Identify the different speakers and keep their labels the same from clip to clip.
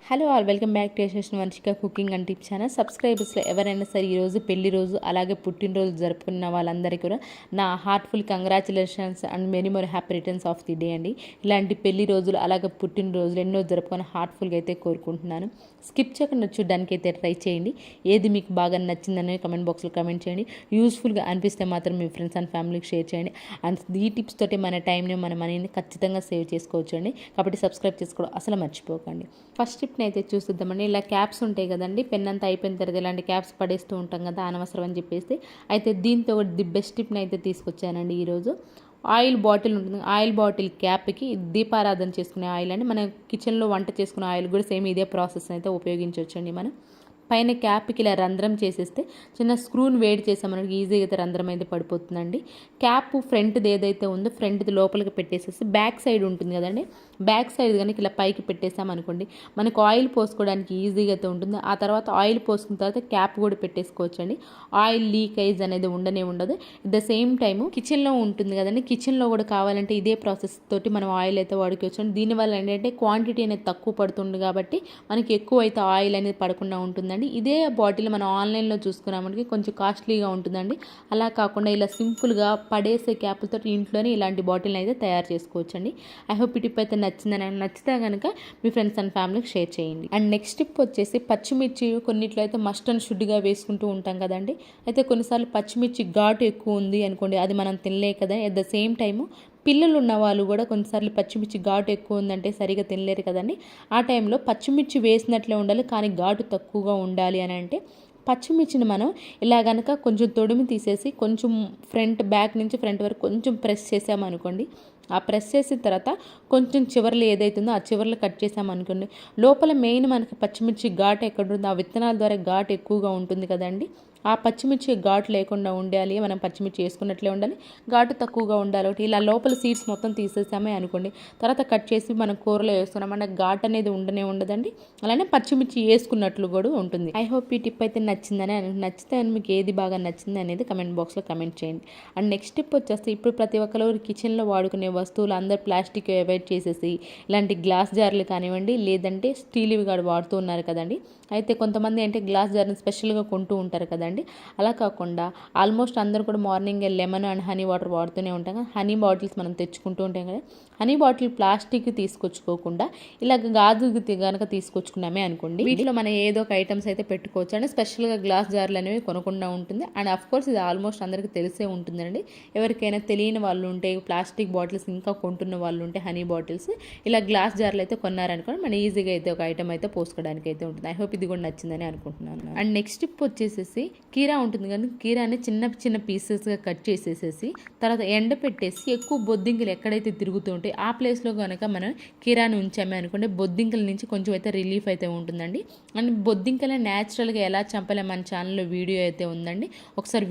Speaker 1: Hello all welcome back to Yashaswini Vamshika cooking and tips channel. సబ్స్క్రైబర్స్లో ఎవరైనా సరే ఈరోజు పెళ్లి రోజు అలాగే పుట్టినరోజు జరుపుకున్న వాళ్ళందరికీ కూడా నా heartful congratulations and many more happy returns of the day అండి. ఇలాంటి పెళ్లి రోజులు అలాగే పుట్టినరోజులు ఎన్నో జరుపుకొని హార్ట్ఫుల్గా అయితే కోరుకుంటున్నాను. స్కిప్ చేయకుండా చూడడానికి అయితే ట్రై చేయండి. ఏది మీకు బాగా నచ్చిందని కమెంట్ బాక్స్లో కమెంట్ చేయండి. యూస్ఫుల్గా అనిపిస్తే మాత్రం మీ ఫ్రెండ్స్ అండ్ ఫ్యామిలీకి షేర్ చేయండి. అండ్ ఈ టిప్స్ తోటి మన టైంని మన మనీని ఖచ్చితంగా సేవ్ చేసుకోవచ్చు అండి. కాబట్టి సబ్స్క్రైబ్ చేసుకోవడం అసలు మర్చిపోకండి. ఫస్ట్ టిప్ని అయితే చూస్తుందామండి. ఇలా క్యాప్స్ ఉంటాయి కదండి, పెన్ అంతా అయిపోయిన తర్వాత ఇలాంటి క్యాప్స్ పడేస్తూ ఉంటాం కదా, అనవసరం అని చెప్పేసి అయితే దీంతో ది బెస్ట్ టిప్ని అయితే తీసుకొచ్చానండి ఈరోజు. ఆయిల్ బాటిల్ ఉంటుంది, ఆయిల్ బాటిల్ క్యాప్కి దీపారాధన చేసుకునే ఆయిల్ అండి. మన కిచెన్లో వంట చేసుకునే ఆయిల్ కూడా సేమ్ ఇదే ప్రాసెస్ అయితే ఉపయోగించవచ్చండి. మనం పైన క్యాప్కి ఇలా రంధ్రం చేసేస్తే చిన్న స్క్రూని వేడి చేసామన్నట్టు ఈజీగా అయితే రంధ్రం అయితే పడిపోతుందండి. క్యాప్ ఫ్రంట్ది ఏదైతే ఉందో ఫ్రంట్ది లోపలికి పెట్టేసేసి బ్యాక్ సైడ్ ఉంటుంది కదండి, బ్యాక్ సైడ్ కనుక ఇలా పైకి పెట్టేసామనుకోండి మనకు ఆయిల్ పోసుకోవడానికి ఈజీగా అయితే ఉంటుంది. ఆ తర్వాత ఆయిల్ పోసుకున్న తర్వాత క్యాప్ కూడా పెట్టేసుకోవచ్చు అండి. ఆయిల్ లీకేజ్ అనేది ఉండనే ఉండదు. అట్ ద సేమ్ టైము కిచెన్లో ఉంటుంది కదండి, కిచెన్లో కూడా కావాలంటే ఇదే ప్రాసెస్ తోటి మనం ఆయిల్ అయితే వాడుకోవచ్చు అండి. దీనివల్ల ఏంటంటే క్వాంటిటీ అనేది తక్కువ పడుతుంది కాబట్టి మనకి ఎక్కువ అయితే ఆయిల్ అనేది పడకుండా ఉంటుందండి. ఇదే బాటిల్ మనం ఆన్లైన్లో చూసుకున్నామంటే కొంచెం కాస్ట్లీగా ఉంటుందండి. అలా కాకుండా ఇలా సింపుల్గా పడేసే క్యాపులతో ఇంట్లోనే ఇలాంటి బాటిల్ని అయితే తయారు చేసుకోవచ్చండి. ఐ హోప్ ఈ టిప్ అయితే నచ్చితే కనుక మీ ఫ్రెండ్స్ అండ్ ఫ్యామిలీకి షేర్ చేయండి. అండ్ నెక్స్ట్ టిప్ వచ్చేసి పచ్చిమిర్చి కొన్నిట్లో అయితే మస్ట్ అండ్ షుడ్గా వేసుకుంటూ ఉంటాం కదండి. అయితే కొన్నిసార్లు పచ్చిమిర్చి ఘాటు ఎక్కువ ఉంది అనుకోండి, అది మనం తినలే కదా. అట్ ద సేమ్ టైము పిల్లలు ఉన్న వాళ్ళు కూడా కొన్నిసార్లు పచ్చిమిర్చి ఘాటు ఎక్కువ ఉందంటే సరిగా తినలేరు కదండి. ఆ టైంలో పచ్చిమిర్చి వేసినట్లే ఉండాలి కానీ ఘాటు తక్కువగా ఉండాలి అని అంటే పచ్చిమిర్చిని మనం ఇలా కనుక కొంచెం తొడిమి తీసేసి కొంచెం బ్యాక్ నుంచి ఫ్రంట్ వరకు కొంచెం ప్రెస్ చేసామనుకోండి, ఆ ప్రెస్ చేసిన తర్వాత కొంచెం చివర్లు ఏదైతుందో ఆ చివర్లు కట్ చేసామనుకోండి, లోపల మెయిన్ మనకి పచ్చిమిర్చి ఘాటు ఎక్కడ ఉందో ఆ విత్తనాల ద్వారా ఘాటు ఎక్కువగా ఉంటుంది కదండి. ఆ పచ్చిమిర్చి ఘాటు లేకుండా ఉండాలి, మనం పచ్చిమిర్చి వేసుకున్నట్లే ఉండాలి, ఘాటు తక్కువగా ఉండాలి. ఒకటి ఇలా లోపల సీడ్స్ మొత్తం తీసేసామే అనుకోండి, తర్వాత కట్ చేసి మనం కూరలో వేసుకున్నామంటే ఘాటు అనేది ఉండదండి. అలానే పచ్చిమిర్చి వేసుకున్నట్లు కూడా ఉంటుంది. ఐ హోప్ ఈ టిప్ అయితే నచ్చితే మీకు ఏది బాగా నచ్చింది అనేది కమెంట్ బాక్స్లో కమెంట్ చేయండి. అండ్ నెక్స్ట్ టిప్ వచ్చేస్తే ఇప్పుడు ప్రతి ఒక్కరు కిచెన్లో వాడుకునే వస్తువులు అందరు ప్లాస్టిక్ అవాయిడ్ చేసేసి ఇలాంటి గ్లాస్ జార్లు కానివ్వండి లేదంటే స్టీల్వి కూడా వాడుతూ ఉన్నారు కదండి. అయితే కొంతమంది అంటే గ్లాస్ జార్ని స్పెషల్గా కొంటూ ఉంటారు కదండి. అలా కాకుండా ఆల్మోస్ట్ అందరూ కూడా morning lemon and honey water వాడుతూనే ఉంటాం కదా. హనీ బాటిల్స్ మనం తెచ్చుకుంటూ ఉంటాం కదా, హనీ బాటిల్ ప్లాస్టిక్ తీసుకొచ్చుకోకుండా ఇలా గాజు కనుక తీసుకొచ్చుకున్నామే అనుకోండి, వీటిలో మనం ఏదో ఒక ఐటమ్స్ అయితే పెట్టుకోవచ్చు అండి. స్పెషల్గా గ్లాస్ జార్లు అనేవి కొనకుండా ఉంటుంది. అండ్ అఫ్ కోర్స్ ఇది ఆల్మోస్ట్ అందరికీ తెలిసే ఉంటుందండి. ఎవరికైనా తెలియని వాళ్ళు ఉంటే ప్లాస్టిక్ బాటిల్స్ ఇంకా కొంటున్న వాళ్ళు ఉంటే హనీ బాటిల్స్ ఇలా గ్లాస్ జార్లు అయితే కొన్నారనుకోండి మనం ఈజీగా అయితే ఒక ఐటమ్ అయితే పోసుకోవడానికి అయితే ఉంటుంది. ఐ హోప్ ఇది కూడా నచ్చిందని అనుకుంటున్నాను. అండ్ నెక్స్ట్ టిప్ వచ్చేసేసి కీరా ఉంటుంది కానీ కీరాని చిన్న చిన్న పీసెస్గా కట్ చేసేసేసి తర్వాత ఎండ పెట్టేసి ఎక్కువ బొద్దింకలు ఎక్కడైతే తిరుగుతూ ఉంటాయి ఆ ప్లేస్లో కనుక మనం కీరాని ఉంచామే అనుకుంటే బొద్దింకల నుంచి కొంచెం అయితే రిలీఫ్ అయితే ఉంటుందండి. అండ్ బొద్దింకలే న్యాచురల్గా ఎలా చంపాలి మన ఛానల్లో వీడియో అయితే ఉందండి. ఒకసారి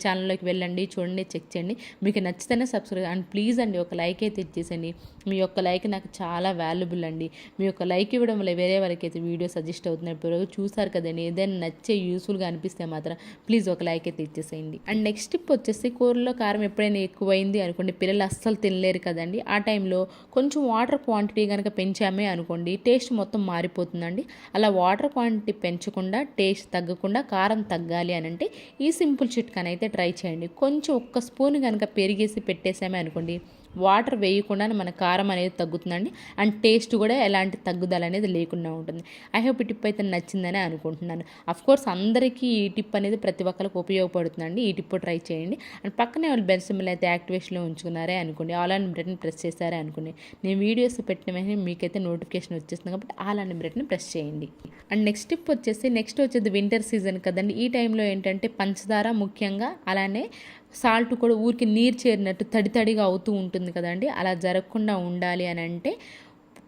Speaker 1: ఛానల్లోకి వెళ్ళండి, చూడండి, చెక్ చేయండి. మీకు నచ్చితేనే సబ్స్క్రైబ్ అండ్ ప్లీజ్ అండి ఒక లైక్ అయితే ఇచ్చేసండి. మీ యొక్క లైక్ నాకు చాలా వాల్యుబుల్ అండి. మీ యొక్క లైక్ ఇవ్వడం వల్ల వేరే వాళ్ళకి అయితే వీడియో సజెస్ట్ అవుతున్నాయి. ఇప్పుడు చూసారు కదండి, ఏదైనా నచ్చే యూస్ఫుల్గా అనిపిస్తే మాత్రం ప్లీజ్ ఒక లైక్ అయితే ఇచ్చేసేయండి. అండ్ నెక్స్ట్ టిప్ వచ్చేసి కూరలో కారం ఎప్పుడైనా ఎక్కువైంది అనుకోండి, పిల్లలు అస్సలు తినలేరు కదండి. ఆ టైంలో కొంచెం వాటర్ క్వాంటిటీ కనుక పెంచామే అనుకోండి టేస్ట్ మొత్తం మారిపోతుందండి. అలా వాటర్ క్వాంటిటీ పెంచకుండా టేస్ట్ తగ్గకుండా కారం తగ్గాలి అని అంటే ఈ సింపుల్ చిట్కాని అయితే ట్రై చేయండి. కొంచెం ఒక్క స్పూన్ కనుక పెరిగేసి పెట్టేసామే అనుకోండి వాటర్ వేయకుండా మన కారం అనేది తగ్గుతుందండి. అండ్ టేస్ట్ కూడా ఎలాంటి తగ్గుదల అనేది లేకుండా ఉంటుంది. ఐ హోప్ ఈ టిప్ అయితే నచ్చిందని అనుకుంటున్నాను. అఫ్ కోర్స్ అందరికీ ఈ టిప్ అనేది ప్రతి ఒక్కరికి ఉపయోగపడుతుందండి. ఈ టిప్ ట్రై చేయండి. అండ్ పక్కనే వాళ్ళు బెల్ సింబల్ అయితే యాక్టివేషన్లో ఉంచుకున్నారే అనుకోండి, ఆల్ అని బటన్ ప్రెస్ చేశారే అనుకోండి, నేను వీడియోస్ పెట్టిన వెంటనే మీకైతే నోటిఫికేషన్ వచ్చేస్తుంది కాబట్టి ఆల్ అని బటన్ ప్రెస్ చేయండి. అండ్ నెక్స్ట్ టిప్ వచ్చేది వింటర్ సీజన్ కదండి. ఈ టైంలో ఏంటంటే పంచదార ముఖ్యంగా అలానే సాల్ట్ కూడా ఊరికి నీరు చేరినట్టు తడిగా అవుతూ ఉంటుంది కదండి. అలా జరగకుండా ఉండాలి అని అంటే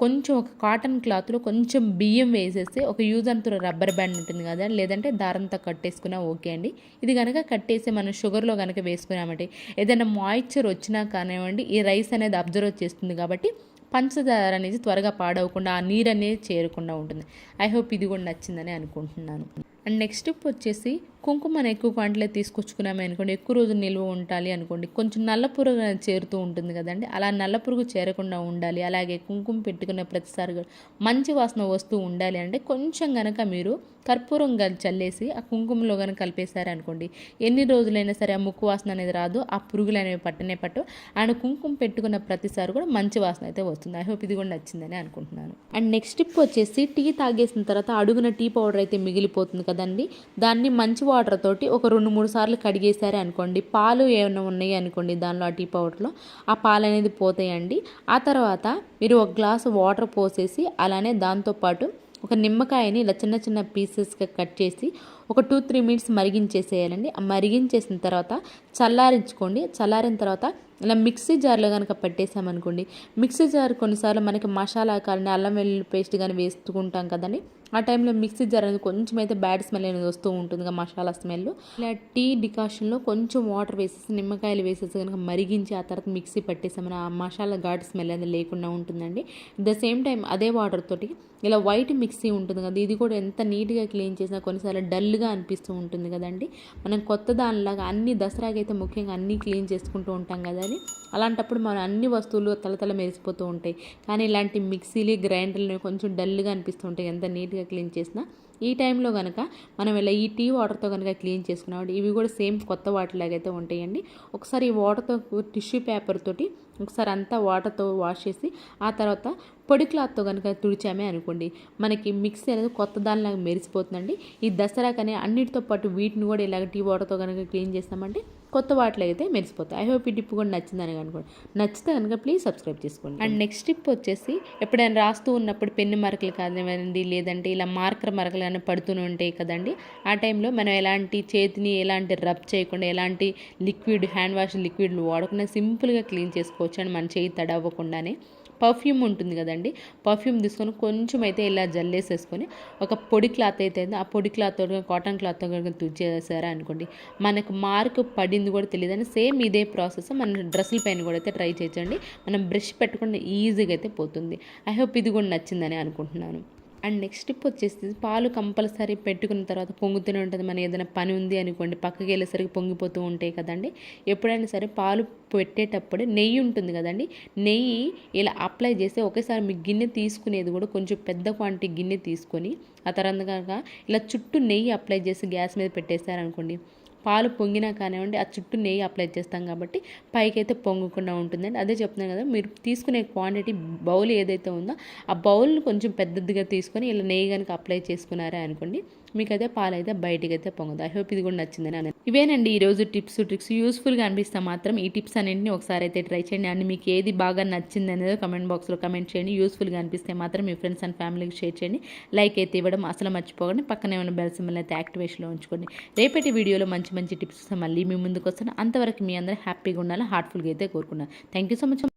Speaker 1: కొంచెం ఒక కాటన్ క్లాత్లో కొంచెం బియ్యం వేసేసి ఒక use and throw rubber band ఉంటుంది కదా, లేదంటే దారంతో కట్టేసుకున్నా ఓకే అండి. ఇది కనుక కట్టేసి మనం షుగర్లో కనుక వేసుకున్నామంటే ఏదైనా మాయిశ్చర్ వచ్చినా కానివ్వండి ఈ రైస్ అనేది అబ్జర్వ్ చేస్తుంది కాబట్టి పంచదార అనేది త్వరగా పాడవకుండా ఆ నీరు అనేది చేరకుండా ఉంటుంది. ఐ హోప్ ఇది కూడా నచ్చిందని అనుకుంటున్నాను. అండ్ నెక్స్ట్ టిప్ వచ్చేసి కుంకుమను ఎక్కువ క్వాంటిటీలో తీసుకొచ్చుకున్నామే అనుకోండి, ఎక్కువ రోజులు నిల్వ ఉండాలి అనుకోండి, కొంచెం నల్ల పురుగు అనేది చేరుతూ ఉంటుంది కదండి. అలా నల్ల పురుగు చేరకుండా ఉండాలి, అలాగే కుంకుమ పెట్టుకునే ప్రతిసారి మంచి వాసన వస్తూ ఉండాలి అంటే కొంచెం కనుక మీరు కర్పూరం చల్లేసి ఆ కుంకుమలో కనుక కలిపేశారనుకోండి, ఎన్ని రోజులైనా సరే ఆ ముక్కు వాసన అనేది రాదు, ఆ పురుగులు అనేవి పట్టనే పట్టు. అండ్ కుంకుమ పెట్టుకున్న ప్రతిసారి కూడా మంచి వాసన అయితే వస్తుంది. ఐ హోప్ ఇది కూడా నచ్చిందని అనుకుంటున్నాను. అండ్ నెక్స్ట్ టిప్ వచ్చేసి, టీ తాగేసిన తర్వాత అడుగున టీ పౌడర్ అయితే మిగిలిపోతుంది కదండి, దాన్ని మంచి వాటర్ తోటి ఒక 2-3 సార్లు కడిగేశారు అనుకోండి, పాలు ఏమైనా ఉన్నాయి అనుకోండి దానిలో ఆ టీ పౌడర్లో, ఆ పాలు అనేది పోతాయండి. ఆ తర్వాత మీరు ఒక గ్లాసు వాటర్ పోసేసి అలానే దాంతోపాటు ఒక నిమ్మకాయని ఇలా చిన్న చిన్న పీసెస్గా కట్ చేసి ఒక 2-3 మినిట్స్ మరిగించేసేయాలండి. ఆ మరిగించేసిన తర్వాత చల్లారించుకోండి. చల్లారిన తర్వాత ఇలా మిక్సీ జార్లో కనుక పెట్టేసామనుకోండి, మిక్సీ జార్ కొన్నిసార్లు మనకి మసాలా కానీ అల్లం వెల్లుల్లి పేస్ట్ కానీ వేసుకుంటాం కదండి, ఆ టైంలో మిక్సీ జార్ అనేది కొంచెం అయితే బ్యాడ్ స్మెల్ అనేది వస్తూ ఉంటుంది, మసాలా స్మెల్. ఇలా టీ డికాషన్లో కొంచెం వాటర్ వేసేసి నిమ్మకాయలు వేసేసి కనుక మరిగించి ఆ తర్వాత మిక్సీ పట్టేసామని ఆ మసాలా ఘాటు స్మెల్ అనేది లేకుండా ఉంటుందండి. అట్ ద సేమ్ టైం అదే వాటర్ తోటి ఇలా వైట్ మిక్సీ ఉంటుంది కదా, ఇది కూడా ఎంత నీట్గా క్లీన్ చేసినా కొన్నిసార్లు డల్గా అనిపిస్తూ ఉంటుంది కదండి. మనం కొత్త దానిలాగా అన్ని దసరాకి అయితే ముఖ్యంగా అన్నీ క్లీన్ చేసుకుంటూ ఉంటాం కదా, అలాంటప్పుడు మనం అన్ని వస్తువులు తలతల మెరిసిపోతూ ఉంటాయి. కానీ ఇలాంటి మిక్సీలు గ్రైండర్లు కొంచెం డల్గా అనిపిస్తూ ఉంటాయి ఎంత నీట్గా క్లీన్ చేసినా. ఈ టైంలో కనుక మనం ఇలా ఈ టీ వాటర్తో కనుక క్లీన్ చేసుకున్నాం, ఇవి కూడా సేమ్ కొత్త వాటర్లాగైతే ఉంటాయండి. ఒకసారి ఈ వాటర్తో టిష్యూ పేపర్ తోటి ఒకసారి అంతా వాటర్తో వాష్ చేసి ఆ తర్వాత పొడి క్లాత్తో కనుక తుడిచామే అనుకోండి, మనకి మిక్సీ అనేది కొత్త దానిలాగా మెరిసిపోతుందండి. ఈ దసరాకనే అన్నిటితో పాటు వీటిని కూడా ఇలాగ టీ వాటర్తో కనుక క్లీన్ చేస్తామంటే కొత్త వాటిలో అయితే మెరిసిపోతాయి. ఐ హోప్ ఈ టిప్ కూడా నచ్చిందని అనుకోండి. నచ్చితే కనుక ప్లీజ్ సబ్స్క్రైబ్ చేసుకోండి. అండ్ నెక్స్ట్ టిప్ వచ్చేసి, ఎప్పుడైనా రాస్తూ ఉన్నప్పుడు పెన్ను మరకలు కానివ్వండి, లేదంటే ఇలా మార్కర్ మరకలు కానీ పడుతూనే ఉంటాయి కదండి, ఆ టైంలో మనం ఎలాంటి చేతిని ఎలాంటి రబ్ చేయకుండా, ఎలాంటి లిక్విడ్ హ్యాండ్ వాష్ లిక్విడ్లు వాడకుండా సింపుల్గా క్లీన్ చేసుకోవచ్చు అండి, మన చేయి తడవకుండానే. పర్ఫ్యూమ్ ఉంటుంది కదండి, పర్ఫ్యూమ్ తీసుకొని కొంచెం అయితే ఇలా జల్లేసేసుకొని ఒక పొడి క్లాత్ అయితే ఆ పొడి క్లాత్ కాటన్ క్లాత్తో కనుక తుడిచేసారా అనుకోండి, మనకు మార్క్ పడింది కూడా తెలియదని. సేమ్ ఇదే ప్రాసెస్ మన డ్రెస్సుల పైన కూడా అయితే ట్రై చేయొచ్చండి, మనం బ్రష్ పెట్టుకుంటే ఈజీగా అయితే పోతుంది. ఐ హోప్ ఇది కూడా నచ్చిందని అనుకుంటున్నాను. అండ్ నెక్స్ట్ టిప్ వచ్చేసి, పాలు కంపల్సరీ పెట్టుకున్న తర్వాత పొంగుతూనే ఉంటుంది. మన ఏదైనా పని ఉంది అనుకోండి, పక్కకి వెళ్ళేసరికి పొంగిపోతూ ఉంటాయి కదండి. ఎప్పుడైనా సరే పాలు పెట్టేటప్పుడు నెయ్యి ఉంటుంది కదండి, నెయ్యి ఇలా అప్లై చేస్తే ఒకేసారి మీ గిన్నె తీసుకునేది కూడా కొంచెం పెద్ద క్వాంటిటీ గిన్నె తీసుకొని ఆ తర్వాత కనుక ఇలా చుట్టూ నెయ్యి అప్లై చేసి గ్యాస్ మీద పెట్టేశారనుకోండి, పాలు పొంగినా కానివ్వండి ఆ చుట్టూ నెయ్యి అప్లై చేస్తాం కాబట్టి పైకైతే పొంగకుండా ఉంటుందండి. అదే చెప్తున్నాను కదా, మీరు తీసుకునే క్వాంటిటీ బౌల్ ఏదైతే ఉందో ఆ బౌల్ని కొంచెం పెద్దదిగా తీసుకొని ఇలా నెయ్యి కనుక అప్లై చేసుకున్నారా అనుకోండి, మీకైతే పాలు అయితే బయటికి అయితే పొంగదు. ఐ హోప్ ఇది కూడా నచ్చిందని అని. ఇవేనండి ఈరోజు టిప్స్ ట్రిక్స్. యూస్ఫుల్గా అనిపిస్తే మాత్రం ఈ టిప్స్ అన్నింటినీ ఒకసారి అయితే ట్రై చేయండి. అండ్ మీకు ఏది బాగా నచ్చింది అనేది కమెంట్ బాక్స్లో కమెంట్ చేయండి. యూస్ఫుల్గా అనిపిస్తే మాత్రం మీ ఫ్రెండ్స్ అండ్ ఫ్యామిలీకి షేర్ చేయండి. లైక్ అయితే ఇవ్వడం అసలు మర్చిపోకండి. పక్కనే ఉన్న బెల్ సింబల్ అయితే యాక్టివేషన్లో ఉంచుకోండి. రేపటి వీడియోలో మంచి మంచి టిప్స్ మళ్ళీ మీ ముందుకు వస్తాను. అంతవరకు మీ అందరూ హ్యాపీగా ఉండాలి, హార్ట్ఫుల్గా అయితే కోరుకున్నాను. Thank you so much.